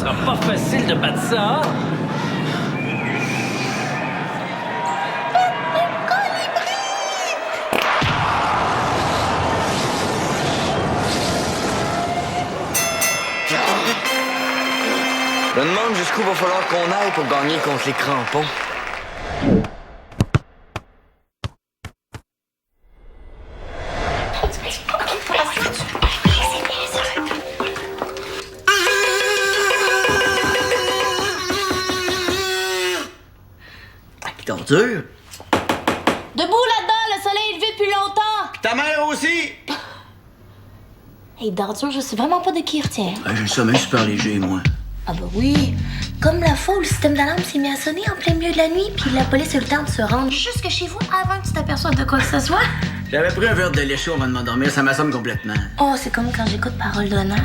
sera pas facile de battre ça. Je me demande jusqu'où va falloir qu'on aille pour gagner contre les crampons. Torture. Debout là-dedans, le soleil est levé depuis longtemps. Ta mère aussi. Hey, d'ordure, je sais vraiment pas de qui il retient. J'ai le sommeil super léger, moi. Ah bah oui. Comme la fois où le système d'alarme s'est mis à sonner en plein milieu de la nuit, puis la police a eu le temps de se rendre jusque chez vous avant que tu t'aperçoives de quoi que ce soit. J'avais pris un verre de lait chaud avant de m'endormir, ça m'assomme complètement. Oh, c'est comme quand j'écoute Parole d'honneur.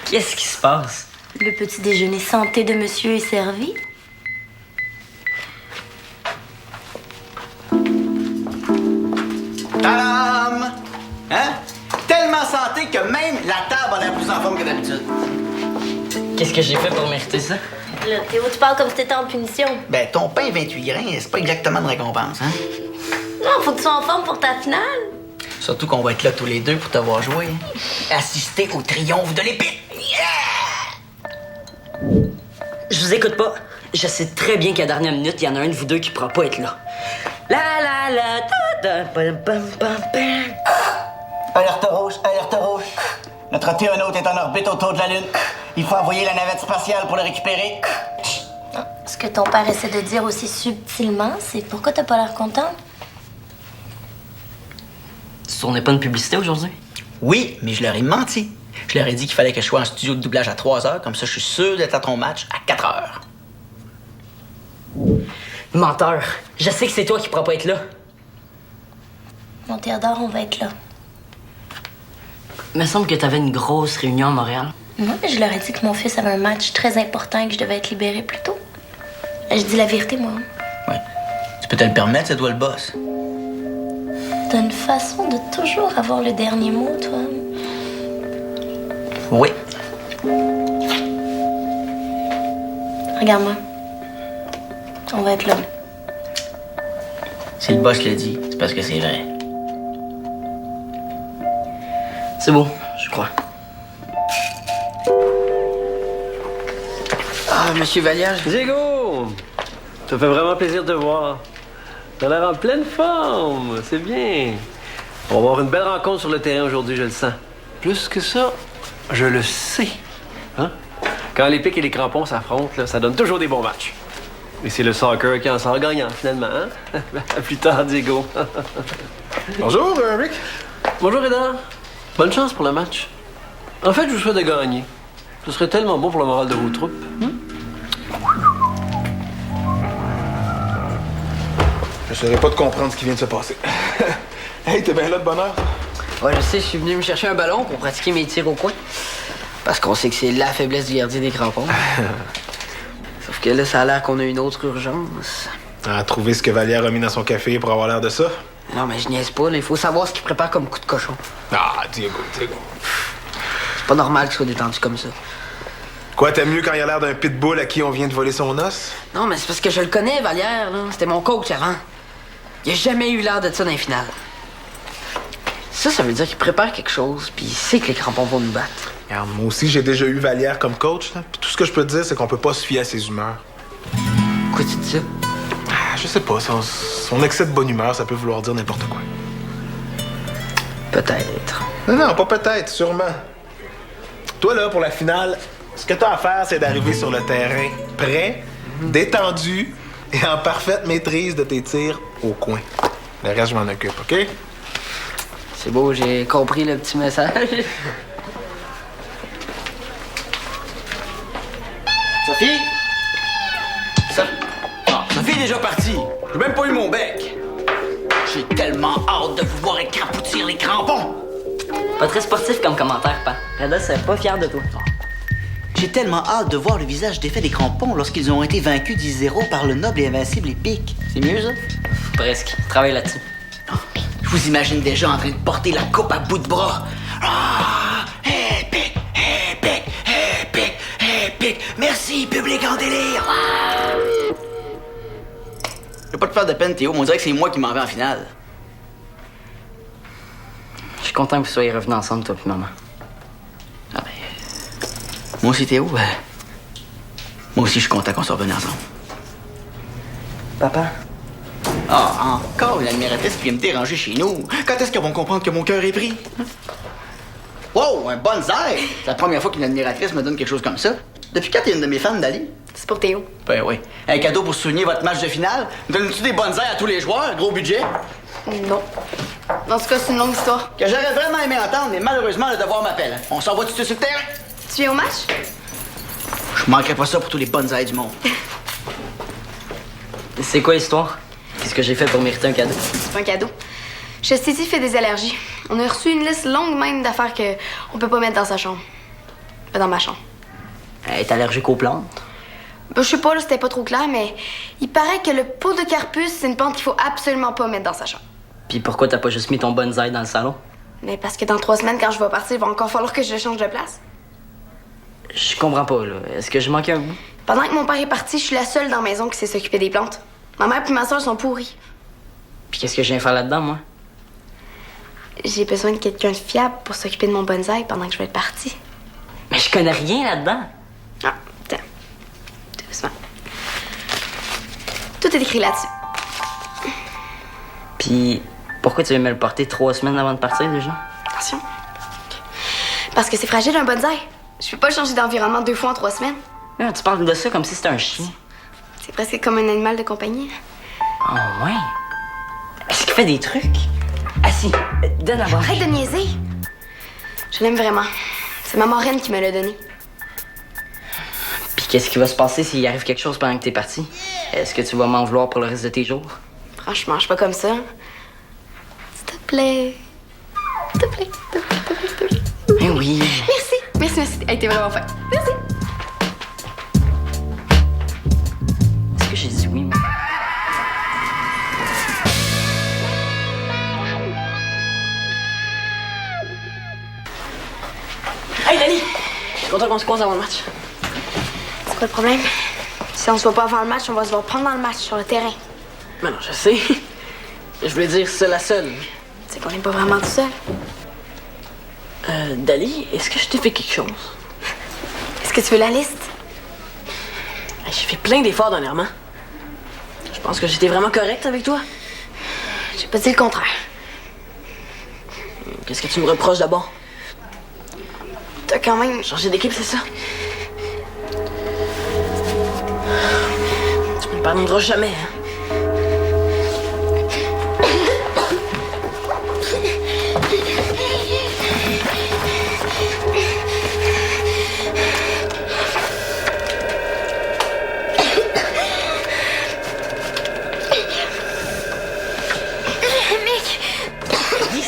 Qu'est-ce qui se passe? Le petit déjeuner santé de monsieur est servi. Tadam! Hein? Tellement santé que même la table a l'air plus en forme que d'habitude. Qu'est-ce que j'ai fait pour mériter ça? Là, Théo, tu parles comme si t'étais en punition. Ben, ton pain 28 grains, c'est pas exactement une récompense, hein? Non, faut que tu sois en forme pour ta finale. Surtout qu'on va être là tous les deux pour te voir jouer. Assister au triomphe de l'épée. Yeah! Je vous écoute pas. Je sais très bien qu'à la dernière minute, il y en a un de vous deux qui pourra pas être là. La la la ta ta pam pam pam pam. Alerte rouge. Notre théonaute est en orbite autour de la Lune. Il faut envoyer la navette spatiale pour le récupérer. Ce que ton père essaie de dire aussi subtilement, c'est pourquoi t'as pas l'air content? Tu tournais pas une publicité aujourd'hui? Oui, mais je leur ai menti. Je leur ai dit qu'il fallait que je sois en studio de doublage à 3 heures, comme ça je suis sûr d'être à ton match à 4 heures. Menteur. Je sais que c'est toi qui pourras pas être là. Mon Théodore, on va être là. Il me semble que t'avais une grosse réunion à Montréal. Non, mais je leur ai dit que mon fils avait un match très important et que je devais être libérée plus tôt. Je dis la vérité, moi. Ouais. Tu peux te le permettre, c'est toi le boss. T'as une façon de toujours avoir le dernier mot, toi. Oui. Regarde-moi. On va être là. Si le boss le dit, c'est parce que c'est vrai. C'est bon, je crois. Ah, monsieur Vallière, Diego! Ça fait vraiment plaisir de te voir. T'as l'air en pleine forme. C'est bien. On va avoir une belle rencontre sur le terrain aujourd'hui, je le sens. Plus que ça, je le sais. Hein? Quand les pics et les crampons s'affrontent, là, ça donne toujours des bons matchs. Et c'est le soccer qui en sort gagnant, finalement. Hein? À plus tard, Diego. Bonjour, Rick. Bonjour, Eda. Bonne chance pour le match. En fait, je vous souhaite de gagner. Ce serait tellement bon pour le moral de vos troupes. Je saurais pas de comprendre ce qui vient de se passer. Hey, t'es bien là de bonne heure? ouais, je sais, je suis venu me chercher un ballon pour pratiquer mes tirs au coin. Parce qu'on sait que c'est la faiblesse du gardien des crampons. Sauf que là, ça a l'air qu'on a une autre urgence. À trouver ce que Vallière a mis dans son café pour avoir l'air de ça? Non, mais je niaise pas, là. Il faut savoir ce qu'il prépare comme coup de cochon. Ah, Diego. C'est pas normal qu'il soit détendu comme ça. Quoi, t'aimes mieux quand il a l'air d'un pitbull à qui on vient de voler son os? Non, mais c'est parce que je le connais, Vallière, là. C'était mon coach avant. Il a jamais eu l'air de ça dans les finales. Ça veut dire qu'il prépare quelque chose, puis il sait que les crampons vont nous battre. Regarde, moi aussi, j'ai déjà eu Vallière comme coach, là. Puis tout ce que je peux te dire, c'est qu'on peut pas se fier à ses humeurs. Quoi, tu dis ça? Ah, je sais pas, son excès de bonne humeur, ça peut vouloir dire n'importe quoi. Peut-être. Non, pas peut-être, sûrement. Toi, là, pour la finale, ce que t'as à faire, c'est d'arriver sur le terrain prêt, détendu et en parfaite maîtrise de tes tirs au coin. Le reste, je m'en occupe, OK? C'est beau, j'ai compris le petit message. Sophie? Sophie est déjà partie. J'ai même pas eu mon bec. J'ai tellement hâte de vous voir écrapoutir les crampons. Pas très sportif comme commentaire, Pat. Reda serait pas fier de toi. J'ai tellement hâte de voir le visage défait des crampons lorsqu'ils ont été vaincus 10-0 par le noble et invincible Épique. C'est mieux, ça? Presque. Travaille là-dessus. Je vous imagine déjà en train de porter la coupe à bout de bras. Ah! Épique! Épique! Épique! Épique! Merci, public en délire! Ah! Je vais pas te faire de peine, Théo, mais on dirait que c'est moi qui m'en vais en finale. Je suis content que vous soyez revenus ensemble, toi et maman. Ah ben... Moi aussi, Théo. Moi aussi, je suis content qu'on soit revenus ensemble. Papa? Ah, encore une admiratrice qui vient me déranger chez nous. Quand est-ce qu'ils vont comprendre que mon cœur est pris? Wow, un bonsaï! C'est la première fois qu'une admiratrice me donne quelque chose comme ça. Depuis quand t'es une de mes fans, Dali? C'est pour Théo. Ben oui. Un cadeau pour souligner votre match de finale? Donnes-tu des bonsaïs à tous les joueurs? Gros budget? Non. Dans ce cas, c'est une longue histoire. Que j'aurais vraiment aimé entendre, mais malheureusement, le devoir m'appelle. On s'envoie tout de suite sur le terrain? Tu viens au match? Je manquerai pas ça pour tous les bonsaïs du monde. C'est quoi l'histoire? Qu'est-ce que j'ai fait pour mériter un cadeau? C'est pas un cadeau. Chastity fait des allergies. On a reçu une liste longue même d'affaires qu'on peut pas mettre dans sa chambre. Dans ma chambre. Elle est allergique aux plantes. Ben, je sais pas, là, c'était pas trop clair, mais il paraît que le pot de carpus, c'est une plante qu'il faut absolument pas mettre dans sa chambre. Puis pourquoi t'as pas juste mis ton bonsaï dans le salon? Mais parce que dans 3 semaines, quand je vais partir, il va encore falloir que je change de place. Je comprends pas, là. Est-ce que j'ai manqué un bout? Pendant que mon père est parti, je suis la seule dans la maison qui sait s'occuper des plantes. Ma mère et ma soeur sont pourries. Puis qu'est-ce que je viens faire là-dedans, moi? J'ai besoin de quelqu'un de fiable pour s'occuper de mon bonsaï pendant que je vais être partie. Mais je connais rien là-dedans. Ah, tiens. Doucement. Tout est écrit là-dessus. Puis pourquoi tu veux me le porter 3 semaines avant de partir, déjà? Attention. Parce que c'est fragile, un bonsaï. Je peux pas changer d'environnement 2 fois en 3 semaines. Là, tu parles de ça comme si c'était un chien. C'est presque comme un animal de compagnie. Oh, ouais. Est-ce qu'il fait des trucs? Assis, donne à voir. Arrête de niaiser. Je l'aime vraiment. C'est ma marraine qui me l'a donné. Puis qu'est-ce qui va se passer s'il arrive quelque chose pendant que t'es parti? Est-ce que tu vas m'en vouloir pour le reste de tes jours? Franchement, je suis pas comme ça. S'il te plaît. S'il te plaît, s'il te plaît, s'il te plaît, s'il te plaît. Eh oui. Merci, merci, merci. Elle était vraiment faite. Merci. Est-ce que j'ai dit oui, moi? Hey, Dani! Je suis content qu'on se croise avant le match. C'est quoi le problème? Si on se voit pas avant le match, on va se voir prendre dans le match, sur le terrain. Mais non, je sais. Je voulais dire, c'est la seule. C'est qu'on n'est pas vraiment tout seul. Dali, est-ce que je t'ai fait quelque chose? Est-ce que tu veux la liste? Hey, j'ai fait plein d'efforts dernièrement. Je pense que j'étais vraiment correcte avec toi. J'ai pas dit le contraire. Qu'est-ce que tu me reproches d'abord? T'as quand même... Changer d'équipe, c'est ça? Tu me le pardonneras jamais, hein?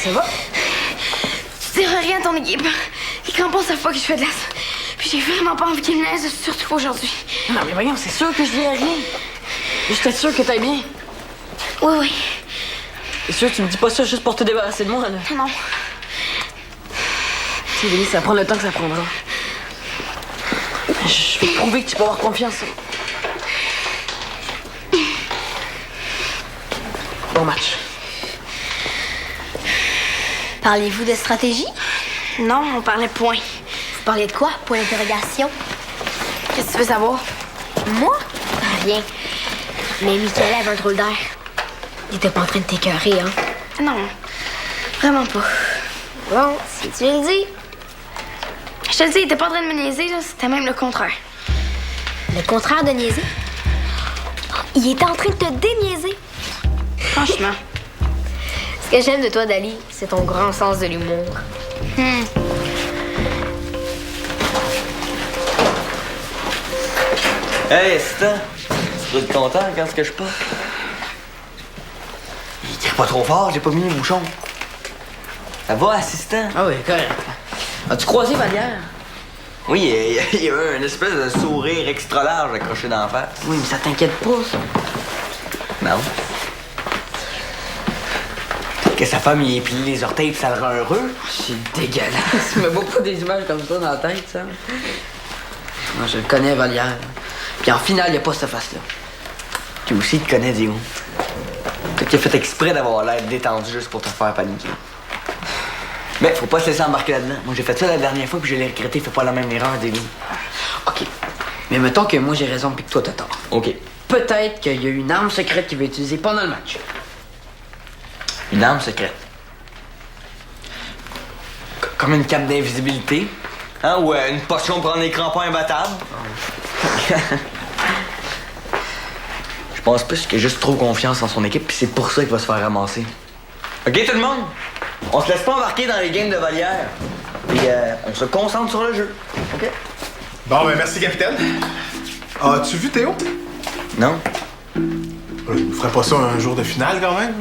Ça va? Tu diras rien à ton équipe. Les crampons savent pas que je fais de l'as. Puis j'ai vraiment pas envie qu'ils me laissent, surtout pas aujourd'hui. Non, mais voyons, c'est sûr que je dis rien. Juste être sûr que t'ailles bien. Oui, oui. C'est sûr que tu me dis pas ça juste pour te débarrasser de moi, là. Non. Tu sais, Denis, ça prend le temps que ça prendra. Je vais te prouver que tu peux avoir confiance. Bon match. Parlez-vous de stratégie? Non, on parlait point. Vous parliez de quoi? Point d'interrogation. Qu'est-ce que tu veux savoir? Moi? Rien. Mais Michael avait un drôle d'air. Il était pas en train de t'écœurer, hein? Non, vraiment pas. Bon, si tu le dis. Je te le dis, il était pas en train de me niaiser, là. C'était même le contraire. Le contraire de niaiser? Il était en train de te déniaiser. Franchement. Ce que j'aime de toi, Dali, c'est ton grand sens de l'humour. Hey, assistant! Tu dois être content quand ce que je pars. Il tire pas trop fort, j'ai pas mis les bouchons. Ça va, assistant? Ah oui, correct. As-tu croisé Vallière? Oui, il y a eu une espèce de sourire extra large accroché dans la face. Oui, mais ça t'inquiète pas, ça. Non. Que sa femme y ait plié les orteils pis ça le rend heureux. C'est dégueulasse. Je me vois pas des images comme ça dans la tête, ça. Moi, je le connais, Vallière. Puis en finale, il a pas cette face-là. Tu aussi te connais, Dio. Peut-être qu'il a fait exprès d'avoir l'air détendu juste pour te faire paniquer. Mais faut pas se laisser embarquer là-dedans. Moi, j'ai fait ça la dernière fois puis je l'ai regretté. Fais pas la même erreur, Dio. OK. Mais mettons que moi, j'ai raison puis que toi, t'as tort. OK. Peut-être qu'il y a une arme secrète qu'il va utiliser pendant le match. Une arme secrète. Comme une cape d'invisibilité. Hein? Ou une potion pour rendre les crampons imbattables. Je pense plus qu'il a juste trop confiance en son équipe puis c'est pour ça qu'il va se faire ramasser. OK, tout le monde? On se laisse pas embarquer dans les games de Vallière. Et on se concentre sur le jeu. OK? Bon, ben merci, capitaine. As-tu vu Théo? Non? Il ferait pas ça un jour de finale, quand même.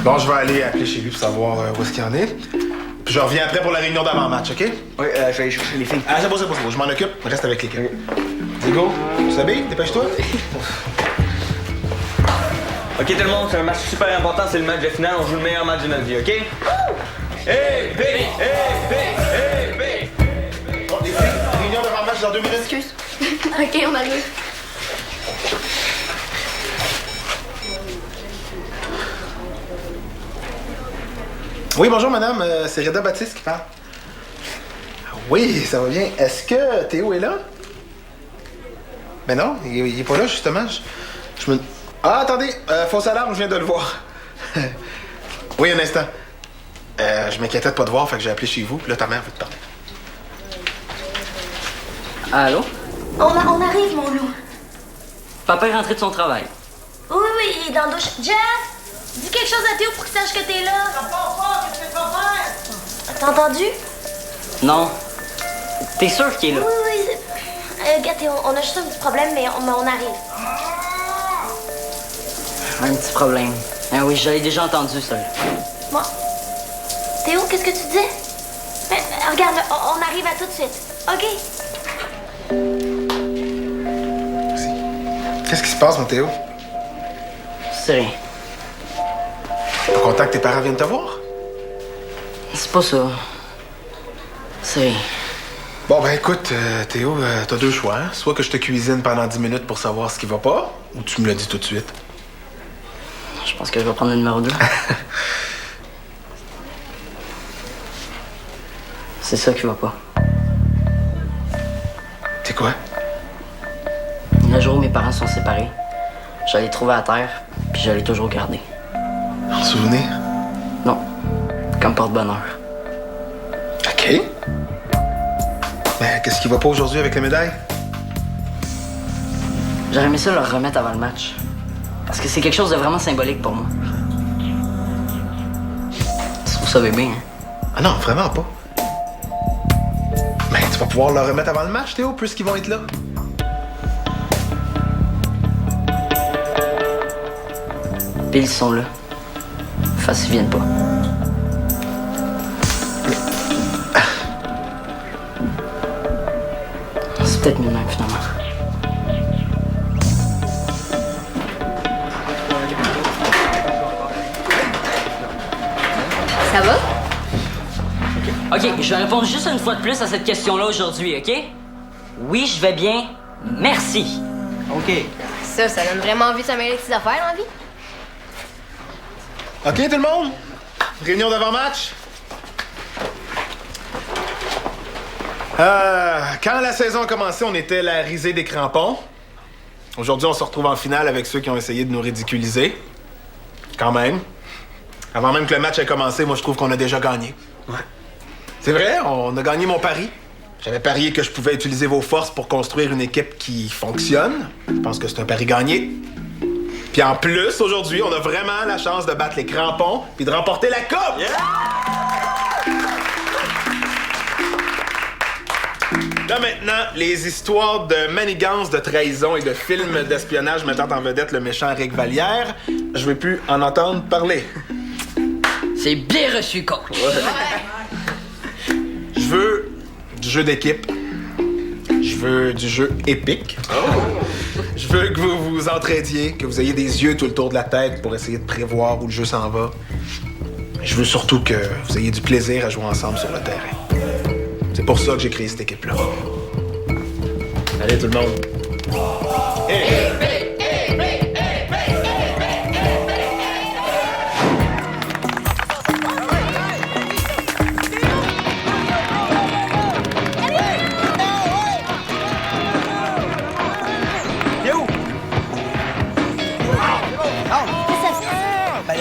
Bon, je vais aller appeler chez lui pour savoir où est-ce qu'il en est. Puis je reviens après pour la réunion d'avant-match, OK? Oui, je vais aller chercher les filles. Ah, c'est bon, je m'en occupe. Reste avec l'équipe. Diego, tu s'habilles? Dépêche-toi. OK, tout le monde, c'est un match super important, c'est le match de finale. On joue le meilleur match de notre vie, OK? Hey, B! Bon, les filles, réunion d'avant-match dans 2 minutes. Excuse. OK, on arrive. Oui, bonjour, madame. C'est Reda Baptiste qui parle. Oui, ça va bien. Est-ce que Théo est là? Ben non, il est pas là, justement. Je me... Ah, attendez, fausse alarme, je viens de le voir. Oui, un instant. Je m'inquiétais de pas te voir, fait que j'ai appelé chez vous, puis là, ta mère veut te parler. Allô? On arrive, mon loup. Papa est rentré de son travail. Oui, il est dans la douche. Jeff, dis quelque chose à Théo pour qu'il sache que t'es là. Ça part pas, qu'est-ce que tu vas faire? T'as entendu? Non. T'es sûr qu'il est là? Oui. Regarde, Théo, on a juste un petit problème, mais on arrive. Un petit problème. Ah oui, je l'ai déjà entendu, ça. Moi? Théo, qu'est-ce que tu disais? Ben, regarde, on arrive à tout de suite. OK? Merci. Qu'est-ce qui se passe, mon Théo? C'est rien. T'es pas content que tes parents viennent te voir? C'est pas ça. C'est rien. Bon, ben écoute, Théo, t'as 2 choix. Hein? Soit que je te cuisine pendant 10 minutes pour savoir ce qui va pas, ou tu me le dis tout de suite. Je pense que je vais prendre le numéro 2. C'est ça qui va pas. C'est quoi? Le jour où mes parents sont séparés, je l'ai trouvé à terre, puis je l'ai toujours gardé. En souvenir? Non, comme porte-bonheur. OK. Ben, qu'est-ce qui va pas aujourd'hui avec les médailles? J'aurais aimé ça leur remettre avant le match. Parce que c'est quelque chose de vraiment symbolique pour moi. Tu trouves ça bébé, hein? Ah non, vraiment pas. Ben, tu vas pouvoir leur remettre avant le match, Théo, puisqu'ils vont être là. Puis ils sont là. Face, ils viennent pas. C'est peut-être mieux même, finalement. Ça va? OK, je vais répondre juste une fois de plus à cette question-là aujourd'hui, OK? Oui, je vais bien. Merci. OK. Ça donne vraiment envie de se mêler de ses affaires, l'envie? OK, tout le monde? Réunion d'avant-match? Quand la saison a commencé, on était la risée des crampons. Aujourd'hui, on se retrouve en finale avec ceux qui ont essayé de nous ridiculiser. Quand même. Avant même que le match ait commencé, moi, je trouve qu'on a déjà gagné. Ouais. C'est vrai, on a gagné mon pari. J'avais parié que je pouvais utiliser vos forces pour construire une équipe qui fonctionne. Je pense que c'est un pari gagné. Puis en plus, aujourd'hui, on a vraiment la chance de battre les crampons puis de remporter la coupe! Yeah! Là maintenant, les histoires de manigances, de trahison et de films d'espionnage mettant en vedette le méchant Rick Vallière, je veux plus en entendre parler. C'est bien reçu, coach. Je veux du jeu d'équipe, Je veux du jeu épique. Je veux que vous vous entraidiez, que vous ayez des yeux tout le tour de la tête pour essayer de prévoir où le jeu s'en va. Je veux surtout que vous ayez du plaisir à jouer ensemble sur le terrain. C'est pour ça que j'ai créé cette équipe-là. Allez, tout le monde.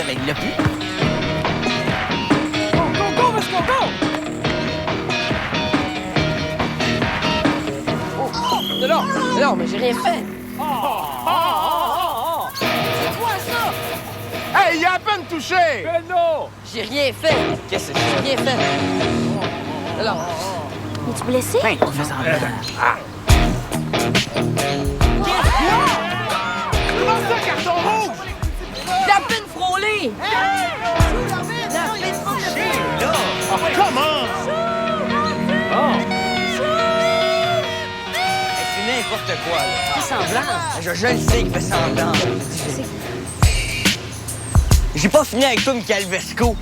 Il l'a plus. Non, mais j'ai rien fait. C'est quoi ça? Hey, il a à peine touché! Mais non! J'ai rien fait. Qu'est-ce que J'ai rien fait. Alors, Es-tu blessé? Ben, on fait ça. Comment ça, carton rouge? la peine frôlée. Oh, comment? C'est n'importe quoi, là. Fais semblant. Je le sais qu'il fait semblant. J'ai pas fini avec toi, Michael Vesco.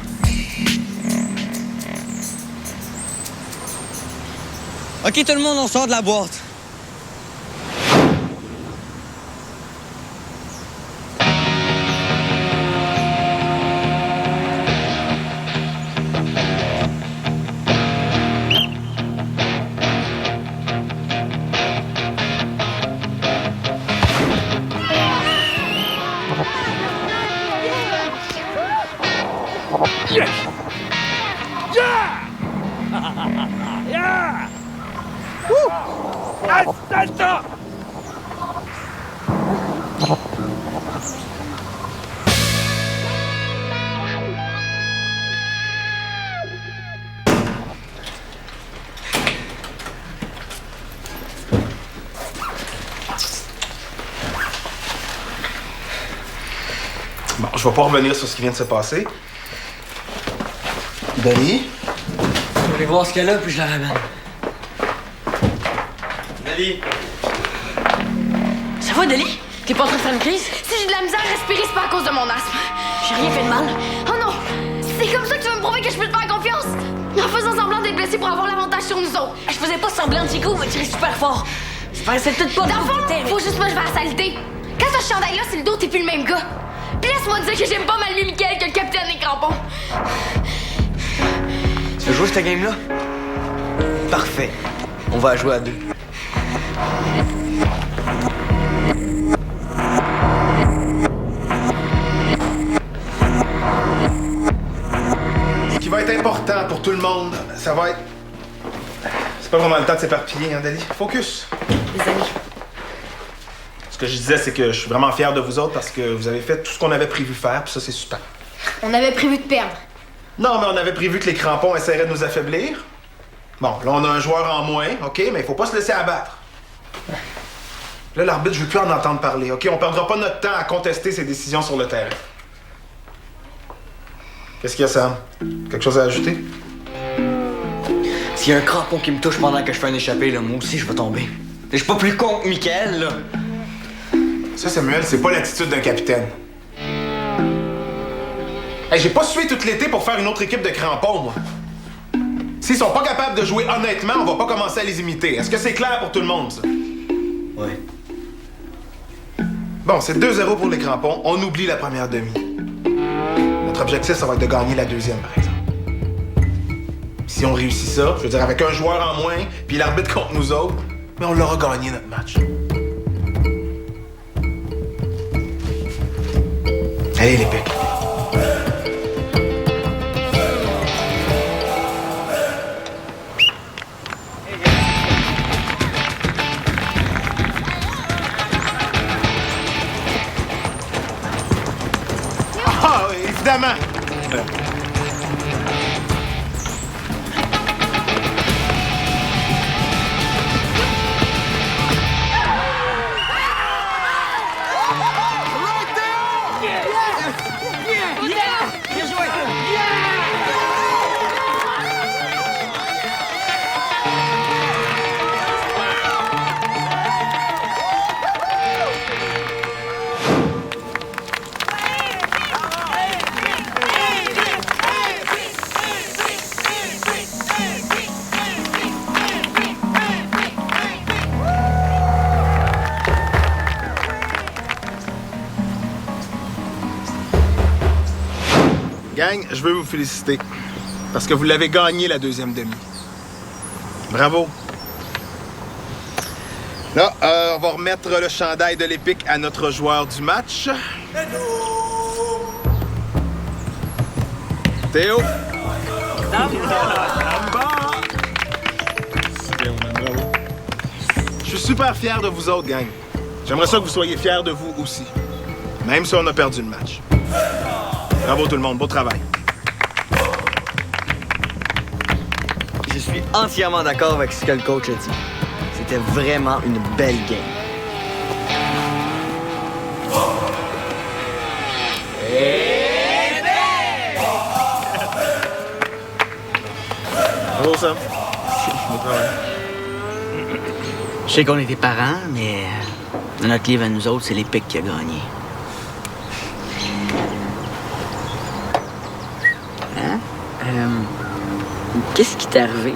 OK, tout le monde, on sort de la boîte. Bon, je vais pas revenir sur ce qui vient de se passer. Dali? Je vais aller voir ce qu'elle a, puis je la ramène. Dali! Ça va, Deli? T'es pas en train de faire une crise? Si j'ai de la misère à respirer, c'est pas à cause de mon asthme. J'ai rien fait de mal. Oh non! C'est comme ça que tu veux me prouver que je peux te faire confiance? En faisant semblant d'être blessé pour avoir l'avantage sur nous autres. Je faisais pas semblant, Chico, mais tiré super fort. Je paraissais peut-être pas Dans le fond, mais... faut juste pas que je vais à la saleté. Quand ce chandail-là, c'est le dos, t'es plus le même gars. Puis laisse-moi dire que j'aime pas mal mieux Mickaël que le capitaine des crampons. Tu veux jouer cette game-là? Parfait. On va jouer à deux. Ce qui va être important pour tout le monde, ça va être... C'est pas vraiment le temps de s'éparpiller, hein, Dali? Focus! Désolé. Ce que je disais, c'est que je suis vraiment fier de vous autres parce que vous avez fait tout ce qu'on avait prévu faire, puis ça, c'est super. On avait prévu de perdre. Non, mais on avait prévu que les crampons essaieraient de nous affaiblir. Bon, là, on a un joueur en moins, OK, mais il faut pas se laisser abattre. Là, l'arbitre, je veux plus en entendre parler, OK? On perdra pas notre temps à contester ses décisions sur le terrain. Qu'est-ce qu'il y a, Sam? Quelque chose à ajouter? S'il y a un crampon qui me touche pendant que je fais un échappé, là, moi aussi, je vais tomber. Je suis pas plus con que Michael, là. Ça, Samuel, c'est pas l'attitude d'un capitaine. Hey, j'ai pas sué tout l'été pour faire une autre équipe de crampons, moi. S'ils sont pas capables de jouer honnêtement, on va pas commencer à les imiter. Est-ce que c'est clair pour tout le monde, ça? Ouais. Bon, c'est 2-0 pour les crampons. On oublie la première demi. Notre objectif, ça va être de gagner la deuxième, par exemple. Si on réussit ça, je veux dire, avec un joueur en moins, puis l'arbitre contre nous autres, mais on l'aura gagné, notre match. Allez, les pics. Ah, oui, évidemment. Gang, je veux vous féliciter. Parce que vous l'avez gagné la deuxième demi. Bravo. Là, on va remettre le chandail de l'Épique à notre joueur du match. Théo. Je suis super fier de vous autres, gang. J'aimerais ça que vous soyez fiers de vous aussi. Même si on a perdu le match. Bravo tout le monde, beau travail. Je suis entièrement d'accord avec ce que le coach a dit. C'était vraiment une belle game. Bravo, Sam. Beau travail. Je sais qu'on est des parents, mais dans notre livre à nous autres, c'est l'Épique qui a gagné. Hein? Qu'est-ce qui t'est arrivé?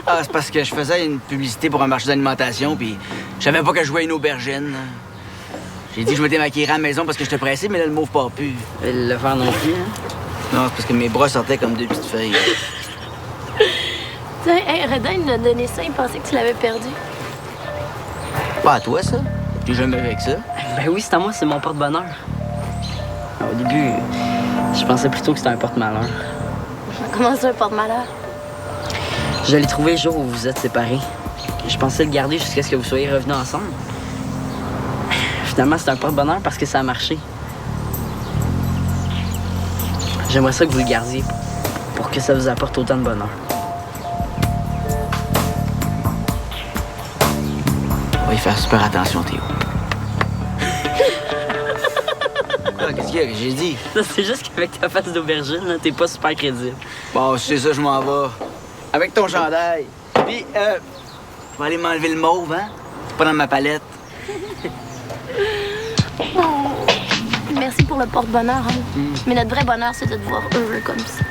Ah, c'est parce que je faisais une publicité pour un marché d'alimentation, puis je savais pas que je jouais une aubergine. J'ai dit que je m'étais maquillé à la maison parce que j'étais pressé, mais là, le mauve part plus. Le faire non plus, hein? Non, c'est parce que mes bras sortaient comme deux petites feuilles. Tiens, hey, Redin nous a donné ça, il pensait que tu l'avais perdu. Pas à toi, ça. T'es jamais avec ça. Ben oui, c'est à moi, c'est mon porte-bonheur. Au début, je pensais plutôt que c'était un porte-malheur. Comment ça, un porte-malheur? Je l'ai trouvé le jour où vous êtes séparés. Je pensais le garder jusqu'à ce que vous soyez revenus ensemble. Finalement, c'est un porte-bonheur parce que ça a marché. J'aimerais ça que vous le gardiez pour que ça vous apporte autant de bonheur. On va y faire super attention, Théo. Qu'est-ce qu'il y a que j'ai dit? C'est juste qu'avec ta face d'aubergine, là, t'es pas super crédible. Bon, c'est ça, je m'en vais. Avec ton chandail. Puis, je vais aller m'enlever le mauve, hein? C'est pas dans ma palette. Merci pour le porte-bonheur, hein? Mais notre vrai bonheur, c'est de te voir heureux comme ça.